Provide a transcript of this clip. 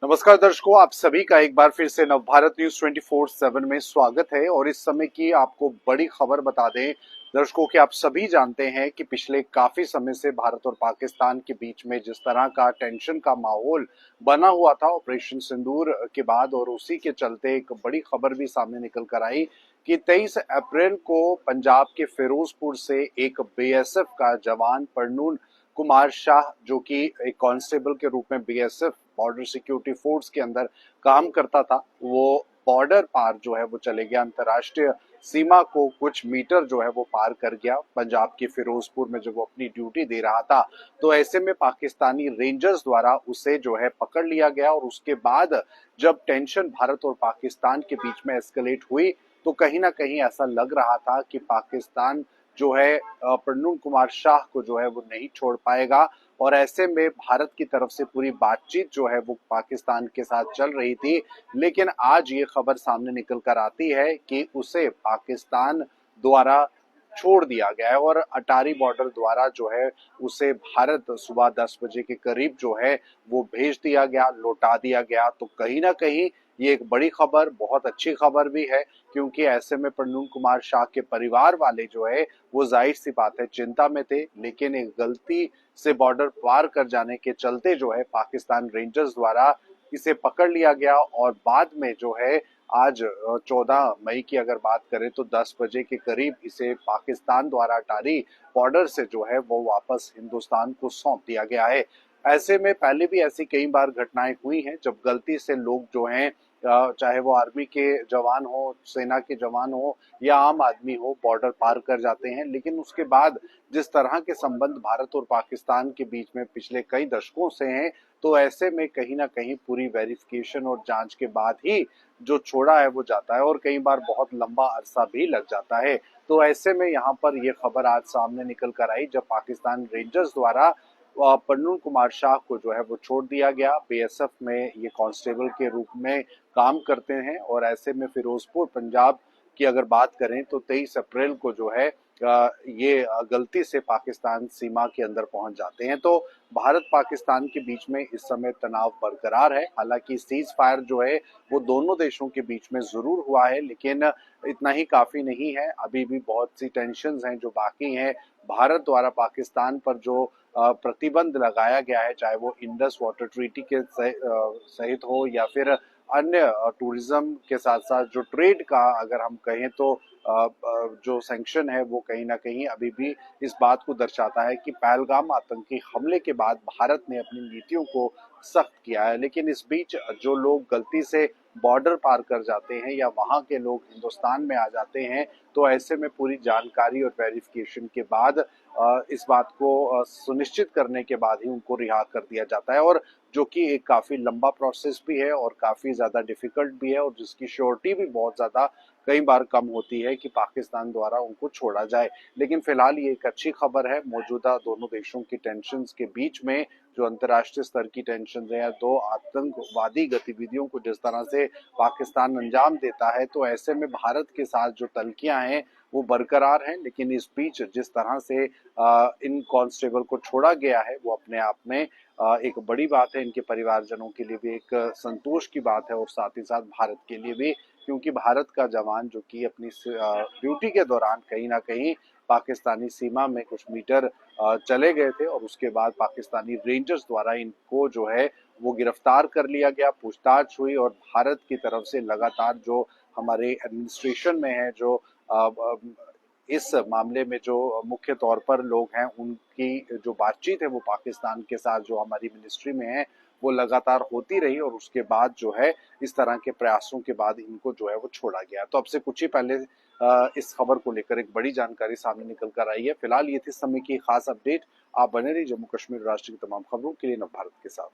नमस्कार दर्शकों, आप सभी का एक बार फिर से नवभारत न्यूज 24/7 में स्वागत है। और इस समय की आपको बड़ी खबर बता दें दर्शकों कि आप सभी जानते हैं कि पिछले काफी समय से भारत और पाकिस्तान के बीच में जिस तरह का टेंशन का माहौल बना हुआ था ऑपरेशन सिंदूर के बाद, और उसी के चलते एक बड़ी खबर भी सामने निकल कर आई कि 23 अप्रैल को पंजाब के फिरोजपुर से एक बीएसएफ का जवान परनून कुमार शाह, जो कि एक कांस्टेबल के रूप में बीएसएफ बॉर्डर सिक्योरिटी फोर्स के अंदर काम करता था, वो बॉर्डर पार जो है वो चले गया। अंतर्राष्ट्रीय सीमा को कुछ मीटर जो है वो पार कर गया पंजाब के फिरोजपुर में, जब वो अपनी ड्यूटी दे रहा था। तो ऐसे में पाकिस्तानी रेंजर्स द्वारा उसे जो है पकड़ लिया गया। और उसके बाद जब टेंशन भारत और पाकिस्तान के बीच में एस्केलेट हुई, तो कहीं ना कहीं ऐसा लग रहा था कि पाकिस्तान जो है परनून कुमार शाह को जो है वो नहीं छोड़ पाएगा। और ऐसे में भारत की तरफ से पूरी बातचीत जो है वो पाकिस्तान के साथ चल रही थी। लेकिन आज ये खबर सामने निकल कर आती है कि उसे पाकिस्तान द्वारा छोड़ दिया गया है, और अटारी बॉर्डर द्वारा जो है उसे भारत सुबह 10 बजे के करीब जो है वो भेज दिया गया, लौटा दिया गया। तो कहीं ना कहीं ये एक बड़ी खबर, बहुत अच्छी खबर भी है, क्योंकि ऐसे में परनून कुमार शाह के परिवार वाले जो है वो जाहिर सी बात है चिंता में थे। लेकिन एक गलती से बॉर्डर पार कर जाने के चलते जो है पाकिस्तान रेंजर्स द्वारा इसे पकड़ लिया गया। और बाद में जो है आज 14 मई की अगर बात करें तो 10 बजे के करीब इसे पाकिस्तान द्वारा अटारी बॉर्डर से जो है वो वापस हिंदुस्तान को सौंप दिया गया है। ऐसे में पहले भी ऐसी कई बार घटनाएं हुई हैं जब गलती से लोग जो हैं, चाहे वो आर्मी के जवान हो, सेना के जवान हो या आम आदमी हो, बॉर्डर पार कर जाते हैं। लेकिन उसके बाद जिस तरह के संबंध भारत और पाकिस्तान के बीच में पिछले कई दशकों से हैं, तो ऐसे में कहीं ना कहीं पूरी वेरिफिकेशन और जांच के बाद ही जो छोड़ा है वो जाता है, और कई बार बहुत लंबा अरसा भी लग जाता है। तो ऐसे में यहाँ पर ये खबर आज सामने निकल कर आई जब पाकिस्तान रेंजर्स द्वारा परनून कुमार शाह को जो है वो छोड़ दिया गया। बीएसएफ में ये कांस्टेबल के रूप में काम करते हैं। और ऐसे में फिरोजपुर पंजाब की अगर बात करें तो 23 अप्रैल को जो है ये गलती से पाकिस्तान सीमा के अंदर पहुंच जाते हैं। तो भारत पाकिस्तान के बीच में इस समय तनाव बरकरार है। हालांकि सीज फायर जो है वो दोनों देशों के बीच में जरूर हुआ है, लेकिन इतना ही काफी नहीं है। अभी भी बहुत सी टेंशन्स हैं जो बाकी हैं। भारत द्वारा पाकिस्तान पर जो प्रतिबंध लगाया गया है, चाहे वो इंडस वाटर ट्रीटी के सहित हो या फिर अन्य टूरिज्म के साथ साथ जो ट्रेड का अगर हम कहें तो जो सैंक्शन है वो कहीं ना कहीं अभी भी इस बात को दर्शाता है कि पहलगाम आतंकी हमले के बाद भारत ने अपनी नीतियों को सख्त किया है। लेकिन इस बीच जो लोग गलती से बॉर्डर पार कर जाते हैं या वहां के लोग हिंदुस्तान में आ जाते हैं, तो ऐसे में पूरी जानकारी और वेरिफिकेशन के बाद इस बात को सुनिश्चित करने के बाद ही उनको रिहा कर दिया जाता है। और जो कि एक काफी लंबा प्रोसेस भी है और काफी ज्यादा डिफिकल्ट भी है, और जिसकी श्योरिटी भी बहुत ज्यादा कई बार कम होती है कि पाकिस्तान द्वारा उनको छोड़ा जाए। लेकिन फिलहाल ये एक अच्छी खबर है। मौजूदा दोनों देशों की टेंशन के बीच में जो अंतर्राष्ट्रीय स्तर की टेंशन है, दो आतंकवादी गतिविधियों को जिस तरह से पाकिस्तान अंजाम देता है, तो ऐसे में भारत के साथ जो तल्खियां हैं वो बरकरार हैं। लेकिन इस बीच जिस तरह से इन कांस्टेबल को छोड़ा गया है वो अपने आप में एक बड़ी बात है। इनके परिवारजनों के लिए भी एक संतोष की बात है, और साथ ही साथ भारत के लिए भी, क्योंकि भारत का जवान जो कि अपनी ड्यूटी के दौरान कहीं ना कहीं पाकिस्तानी सीमा में कुछ मीटर चले गए थे, और उसके बाद पाकिस्तानी रेंजर्स द्वारा इनको जो है वो गिरफ्तार कर लिया गया, पूछताछ हुई। और भारत की तरफ से लगातार जो हमारे एडमिनिस्ट्रेशन में है, जो इस मामले में जो मुख्य तौर पर लोग हैं, उनकी जो बातचीत है वो पाकिस्तान के साथ जो हमारी मिनिस्ट्री में है वो लगातार होती रही। और उसके बाद जो है इस तरह के प्रयासों के बाद इनको जो है वो छोड़ा गया। तो अब से कुछ ही पहले इस खबर को लेकर एक बड़ी जानकारी सामने निकल कर आई है। फिलहाल ये थी समय की खास अपडेट। आप बने रहिए जम्मू कश्मीर राष्ट्र की तमाम खबरों के लिए नवभारत के साथ।